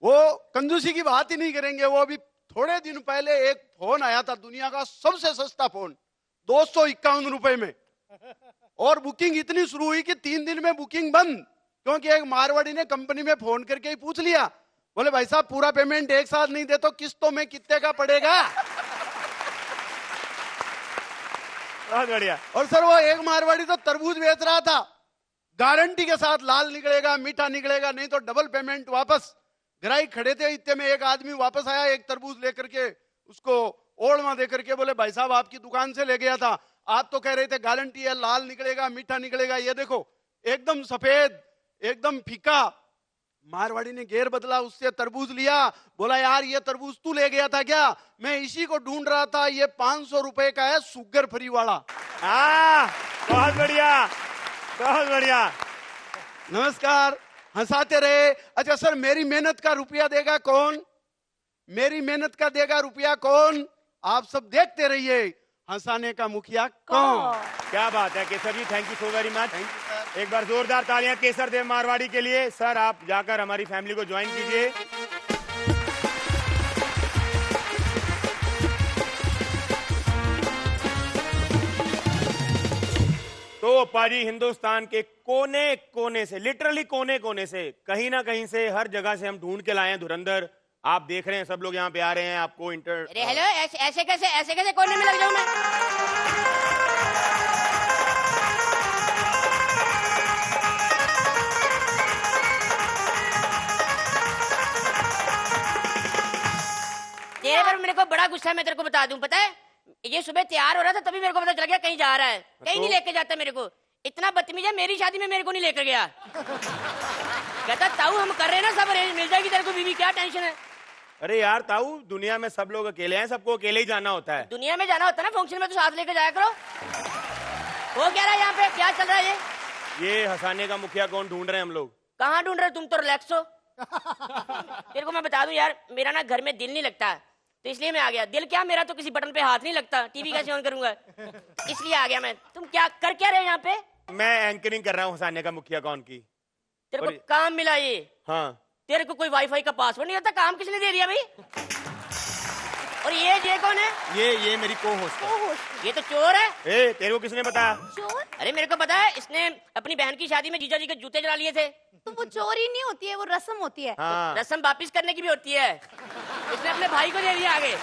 वो कंजूसी की बात ही नहीं करेंगे। वो अभी थोड़े दिन पहले एक फोन आया था, दुनिया का सबसे सस्ता फोन 251 रुपए में, और बुकिंग इतनी शुरू हुई कि 3 दिन में बुकिंग बंद, क्योंकि एक मारवाड़ी ने कंपनी में फोन करके ही पूछ लिया, बोले भाई साहब पूरा पेमेंट एक साथ नहीं दे तो किस्तों में कितने का पड़ेगा। बहुत बढ़िया। और सर वो एक मारवाड़ी तो तरबूज बेच रहा था, गारंटी के साथ लाल निकलेगा मीठा निकलेगा, नहीं तो डबल पेमेंट वापस। ग्राहक खड़े थे, इतने में एक आदमी वापस आया एक तरबूज लेकर के, उसको ओढ़वा दे करके बोले भाई साहब आपकी दुकान से ले गया था, आप तो कह रहे थे गारंटी है, लाल निकलेगा, मीठा निकलेगा, ये देखो एकदम सफेद, एकदम फीका। मारवाड़ी ने गेर बदला, उससे तरबूज लिया, बोला यार ये तरबूज तू ले गया था क्या? मैं इसी को ढूंढ रहा था, ये 500 रुपए का है, शुगर फ्री वाला। बहुत बढ़िया, बहुत बढ़िया। नमस्कार, हंसाते रहे। अच्छा सर, मेरी मेहनत का रुपया देगा कौन? मेरी मेहनत का देगा रुपया कौन? आप सब देखते रहिए, हंसाने का मुखिया कौन। क्या बात है Kesar ji, thank you so very much. एक बार जोरदार तालियां केसर देव मारवाड़ी के लिए। सर आप जाकर हमारी फैमिली को ज्वाइन कीजिए। तो पाजी हिंदुस्तान के कोने कोने से, लिटरली कोने कोने से, कहीं ना कहीं से, हर जगह से हम ढूंढ के लाए हैं धुरंधर। आप देख रहे हैं सब लोग यहाँ पे आ रहे हैं आपको अरे हेलो, ऐसे कैसे कोने में लग जाऊं मैं? तेरे पर मेरे को बड़ा गुस्सा है, मैं तेरे को बता दूं। पता है ये सुबह तैयार हो रहा था तभी मेरे को पता चल गया कहीं जा रहा है, कहीं नहीं लेके जाता मेरे को। इतना बदतमीज है, मेरी शादी में मेरे को नहीं लेकर गया। कहता ताऊ हम कर रहे हैं ना, सब मिल जाएगी तेरे को बीवी, क्या टेंशन है? अरे यार ताऊ, दुनिया में सब लोग अकेले हैं, सबको अकेले ही जाना होता है। दुनिया में जाना होता है ना, फंक्शन में तो साथ लेकर जाया करो। वो क्या रहा है यहाँ पे, क्या चल रहा है ये हंसाने का मुखिया कौन ढूंढ रहे हैं हम लोग। कहाँ ढूंढ रहे? तुम तो रिलैक्स हो। तेरे को मैं बता दूं यार, मेरा ना घर में दिल नहीं लगता, तो इसलिए मैं आ गया। दिल क्या, मेरा तो किसी बटन पे हाथ नहीं लगता, टीवी कैसे ऑन करूंगा, इसलिए आ गया मैं। तुम क्या कर क्या रहे यहाँ पे? मैं एंकरिंग कर रहा हूँ हंसाने का मुखिया कौन की। तेरे को काम मिला ये? हाँ। तेरे को कोई वाईफाई का पासवर्ड नहीं होता? काम किसने दे दिया भाई? और ये कौन है? ये मेरी को होस्ट है। ये तो चोर है। तेरे को किसने बताया? चोर? अरे मेरे को पता है, इसने अपनी बहन की शादी में जीजा जी के जूते जला लिए थे। तो वो चोरी नहीं होती है, वो रस्म होती है। हाँ। तो रस्म वापिस करने की भी होती है। इसने अपने भाई को दे दिया आगे,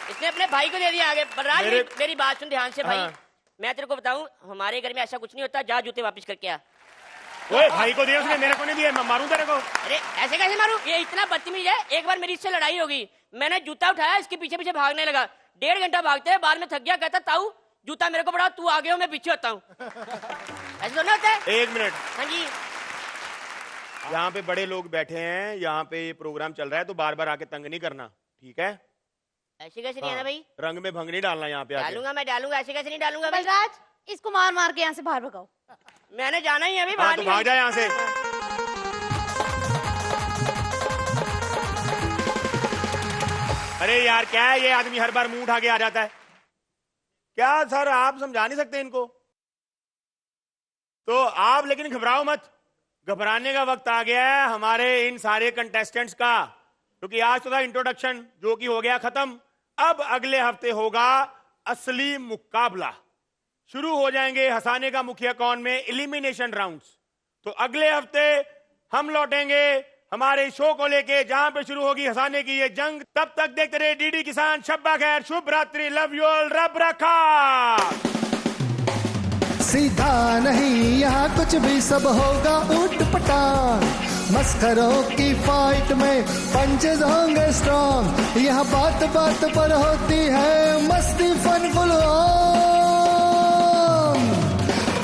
इसने अपने भाई को दे दिया आगे। बलराज मेरी बात सुन ध्यान से भाई। हाँ। मैं तेरे को बताऊं, हमारे घर में ऐसा कुछ नहीं होता। जा जूते वापस करके आ। ओए भाई को दिया उसने, मेरे को नहीं दिया, मैं मारूं तेरे को। अरे ऐसे कैसे मारूं? ये इतना बदतमीज है। एक बार मेरी इससे लड़ाई होगी, मैंने जूता उठाया, इसके पीछे पीछे भागने लगा। 1.5 घंटा भागते हैं, बाद में थक गया, कहता ताऊ जूता मेरे को पड़ा, तू आगे हो मैं पीछे होता हूँ। ऐसे तो नहीं होता है। 1 मिनट। हाँ जी। यहाँ पे बड़े लोग बैठे हैं, यहाँ पे ये प्रोग्राम चल रहा है, तो बार बार आके तंग नहीं करना, ठीक है? ऐसे कैसे नहीं आना भाई? रंग में भंग नहीं डालना यहाँ पे। डालूंगा मैं, डालूंगा। ऐसे कैसे नहीं डालूंगा भाई? बलराज इसको मार मार के यहाँ से बाहर भगाओ। मैंने जाना ही है अभी। हाँ, तो भाग जा यहाँ से। अरे यार क्या है ये आदमी, हर बार मुंह उठा के आ जाता है। क्या सर आप समझा नहीं सकते इनको? तो आप लेकिन घबराओ मत, घबराने का वक्त आ गया है हमारे इन सारे कंटेस्टेंट्स का, क्योंकि आज तो था इंट्रोडक्शन जो कि हो गया खत्म। अब अगले हफ्ते होगा असली मुकाबला। शुरू हो जाएंगे हंसाने का मुखिया कौन में एलिमिनेशन राउंड्स। तो अगले हफ्ते हम लौटेंगे हमारे शो को लेके, जहां पे शुरू होगी हंसाने की ये जंग। तब तक देखते रहे डीडी किसान। शब्बा खैर, शुभ रात्रि, लव यू ऑल, रब रखा। सीधा नहीं यहाँ कुछ भी, सब होगा ऊट पटांग। मस्करों की फाइट में पंचेज होंगे स्ट्रॉन्ग। यहाँ बात बात पर होती है मस्ती, फन फुल ऑन।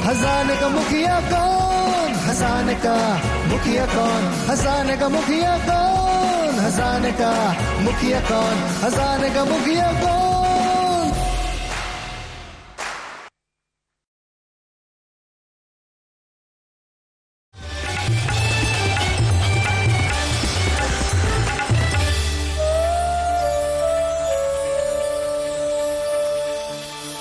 हंसाने का मुखिया कौन? हंसाने का मुखिया कौन? हंसाने का मुखिया कौन? हंसाने का मुखिया कौन? हंसाने का मुखिया कौन?